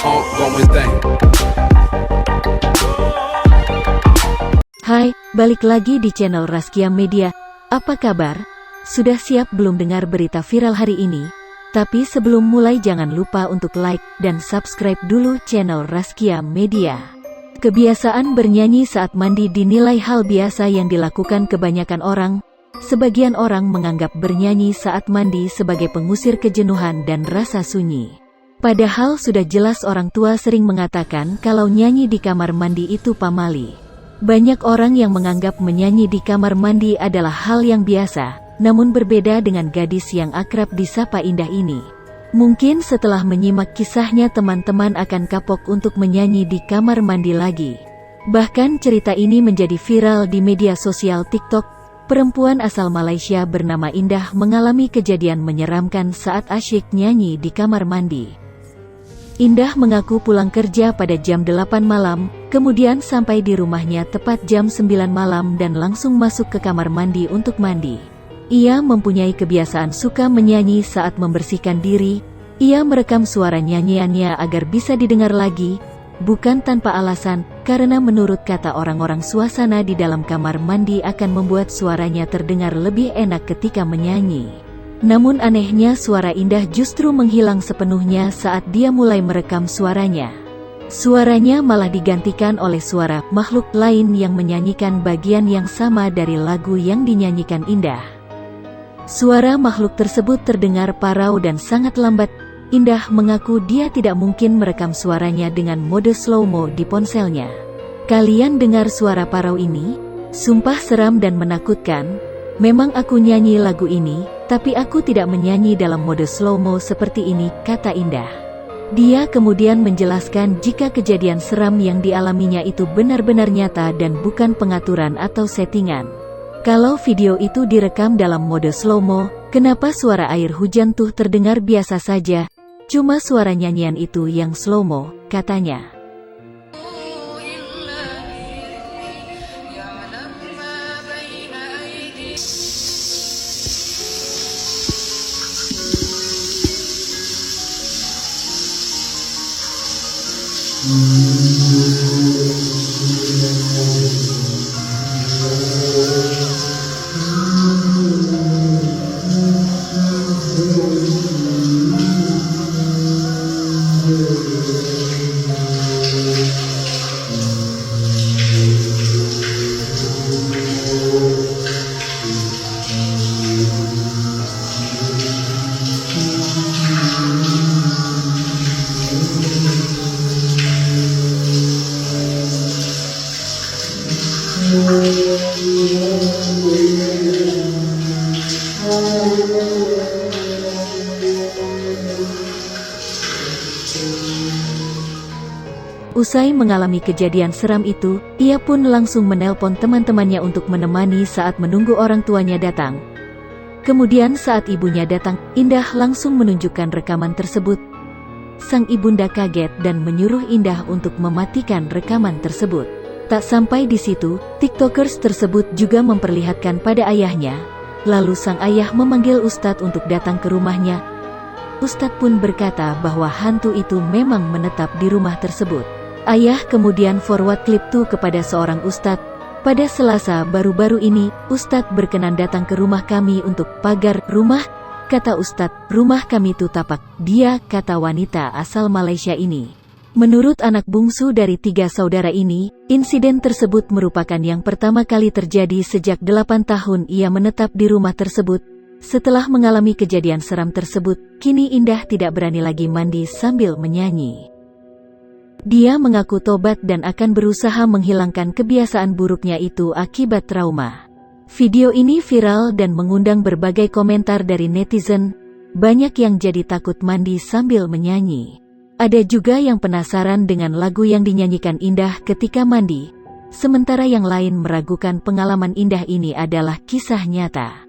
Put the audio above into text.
ongoing thing. Hai, balik lagi di channel Raskia Media. Apa kabar? Sudah siap belum dengar berita viral hari ini? Tapi sebelum mulai jangan lupa untuk like dan subscribe dulu channel Raskia Media. Kebiasaan bernyanyi saat mandi dinilai hal biasa yang dilakukan kebanyakan orang. Sebagian orang menganggap bernyanyi saat mandi sebagai pengusir kejenuhan dan rasa sunyi. Padahal sudah jelas orang tua sering mengatakan kalau nyanyi di kamar mandi itu pamali. Banyak orang yang menganggap menyanyi di kamar mandi adalah hal yang biasa, namun berbeda dengan gadis yang akrab disapa Indah ini. Mungkin setelah menyimak kisahnya teman-teman akan kapok untuk menyanyi di kamar mandi lagi. Bahkan cerita ini menjadi viral di media sosial TikTok. Perempuan asal Malaysia bernama Indah mengalami kejadian menyeramkan saat asyik nyanyi di kamar mandi. Indah mengaku pulang kerja pada jam 8 malam, kemudian sampai di rumahnya tepat jam 9 malam dan langsung masuk ke kamar mandi untuk mandi. Ia mempunyai kebiasaan suka menyanyi saat membersihkan diri. Ia merekam suara nyanyiannya agar bisa didengar lagi, bukan tanpa alasan, karena menurut kata orang-orang suasana di dalam kamar mandi akan membuat suaranya terdengar lebih enak ketika menyanyi. Namun anehnya suara Indah justru menghilang sepenuhnya saat dia mulai merekam suaranya. Suaranya malah digantikan oleh suara makhluk lain yang menyanyikan bagian yang sama dari lagu yang dinyanyikan Indah. Suara makhluk tersebut terdengar parau dan sangat lambat. Indah mengaku dia tidak mungkin merekam suaranya dengan mode slow-mo di ponselnya. Kalian dengar suara parau ini? Sumpah seram dan menakutkan. Memang aku nyanyi lagu ini, tapi aku tidak menyanyi dalam mode slow-mo seperti ini, kata Indah. Dia kemudian menjelaskan jika kejadian seram yang dialaminya itu benar-benar nyata dan bukan pengaturan atau settingan. Kalau video itu direkam dalam mode slow-mo, kenapa suara air hujan tuh terdengar biasa saja? Cuma suara nyanyian itu yang slow-mo, katanya. Usai mengalami kejadian seram itu, ia pun langsung menelpon teman-temannya untuk menemani saat menunggu orang tuanya datang. Kemudian saat ibunya datang, Indah langsung menunjukkan rekaman tersebut. Sang ibunda kaget dan menyuruh Indah untuk mematikan rekaman tersebut. Tak sampai di situ, TikTokers tersebut juga memperlihatkan pada ayahnya. Lalu sang ayah memanggil Ustadz untuk datang ke rumahnya. Ustadz pun berkata bahwa hantu itu memang menetap di rumah tersebut. Ayah kemudian forward klip itu kepada seorang ustadz. Pada Selasa baru-baru ini, ustadz berkenan datang ke rumah kami untuk pagar rumah. Kata ustadz, rumah kami itu tapak. Dia, kata wanita asal Malaysia ini. Menurut anak bungsu dari 3 saudara ini, insiden tersebut merupakan yang pertama kali terjadi sejak 8 tahun ia menetap di rumah tersebut. Setelah mengalami kejadian seram tersebut, kini Indah tidak berani lagi mandi sambil menyanyi. Dia mengaku tobat dan akan berusaha menghilangkan kebiasaan buruknya itu akibat trauma. Video ini viral dan mengundang berbagai komentar dari netizen. Banyak yang jadi takut mandi sambil menyanyi. Ada juga yang penasaran dengan lagu yang dinyanyikan Indah ketika mandi. Sementara yang lain meragukan pengalaman Indah ini adalah kisah nyata.